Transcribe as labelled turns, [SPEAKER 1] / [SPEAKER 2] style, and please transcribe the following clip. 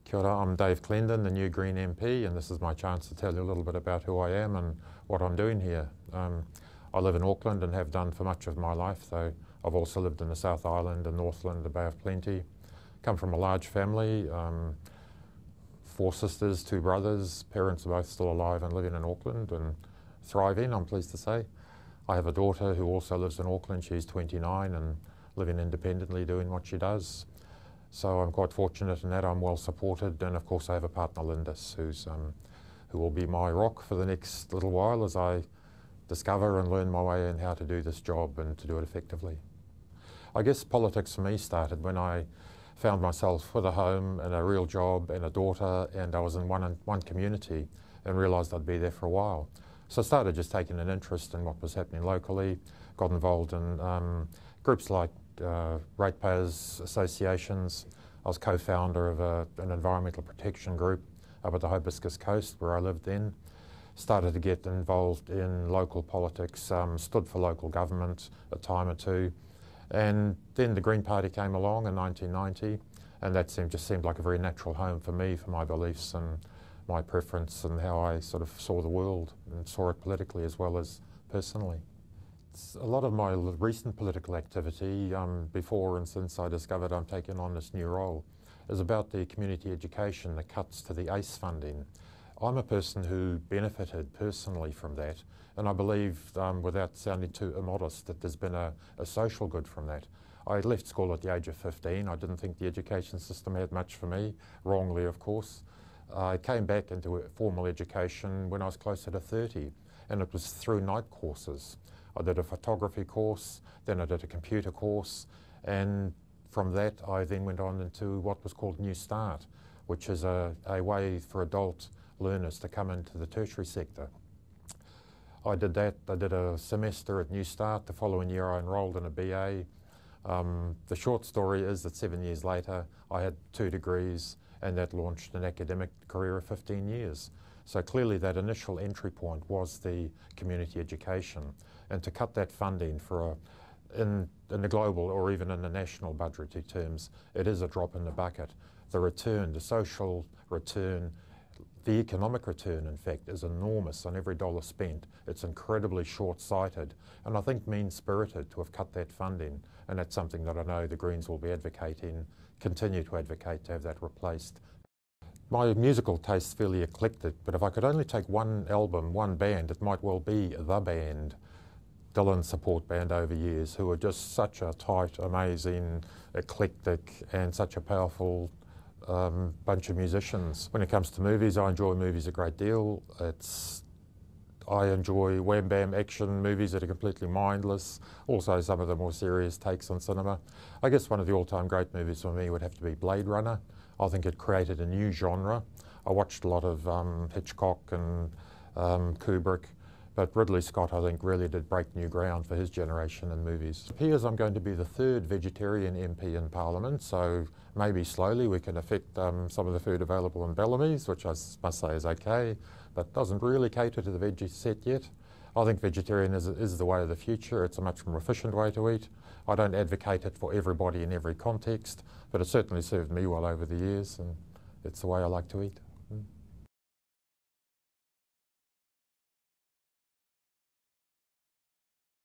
[SPEAKER 1] Kia ora, I'm Dave Clendon, the new Green MP, and this is my chance to tell you a little bit about who I am and what I'm doing here. I live in Auckland and have done for much of my life, though I've also lived in the South Island and Northland, the Bay of Plenty. Come from a large family, 4 sisters, 2 brothers. Parents are both still alive and living in Auckland and thriving, I'm pleased to say. I have a daughter who also lives in Auckland. She's 29 and living independently, doing what she does. So I'm quite fortunate in that I'm well supported, and of course I have a partner, Lindis, who will be my rock for the next little while as I discover and learn my way in how to do this job and to do it effectively. I guess politics for me started when I found myself with a home and a real job and a daughter, and I was in one community and realised I'd be there for a while. So I started just taking an interest in what was happening locally, got involved in groups like ratepayers associations. I was co-founder of an environmental protection group up at the Hibiscus Coast where I lived then. Started to get involved in local politics, stood for local government a time or two, and then the Green Party came along in 1990, and that just seemed like a very natural home for me, for my beliefs and my preference and how I sort of saw the world and saw it politically as well as personally. A lot of my recent political activity, before and since I discovered I'm taking on this new role, is about the community education, the cuts to the ACE funding. I'm a person who benefited personally from that, and I believe, without sounding too immodest, that there's been a social good from that. I left school at the age of 15. I didn't think the education system had much for me, wrongly of course. I came back into formal education when I was closer to 30, and it was through night courses. I did a photography course, then I did a computer course, and from that I then went on into what was called New Start, which is a way for adult learners to come into the tertiary sector. I did that. I did a semester at New Start. The following year I enrolled in a BA. The short story is that 7 years later I had 2 degrees, and that launched an academic career of 15 years. So clearly that initial entry point was the community education, and to cut that funding for in the global or even in the national budgetary terms, it is a drop in the bucket. The return, the social return, the economic return, in fact, is enormous on every dollar spent. It's incredibly short-sighted, and I think mean-spirited to have cut that funding, and that's something that I know the Greens will be advocating, continue to advocate to have that replaced. My musical taste's fairly eclectic, but if I could only take one album, one band, it might well be The Band, Dylan's support band over years, who are just such a tight, amazing, eclectic, and such a powerful bunch of musicians. When it comes to movies, I enjoy movies a great deal. I enjoy wham-bam action movies that are completely mindless, also some of the more serious takes on cinema. I guess one of the all-time great movies for me would have to be Blade Runner. I think it created a new genre. I watched a lot of Hitchcock and Kubrick, but Ridley Scott, I think, really did break new ground for his generation in movies. It appears I'm going to be the 3rd vegetarian MP in Parliament, so maybe slowly we can affect some of the food available in Bellamy's, which I must say is okay, but doesn't really cater to the veggie set yet. I think vegetarianism is the way of the future. It's a much more efficient way to eat. I don't advocate it for everybody in every context, but it certainly served me well over the years, and it's the way I like to eat.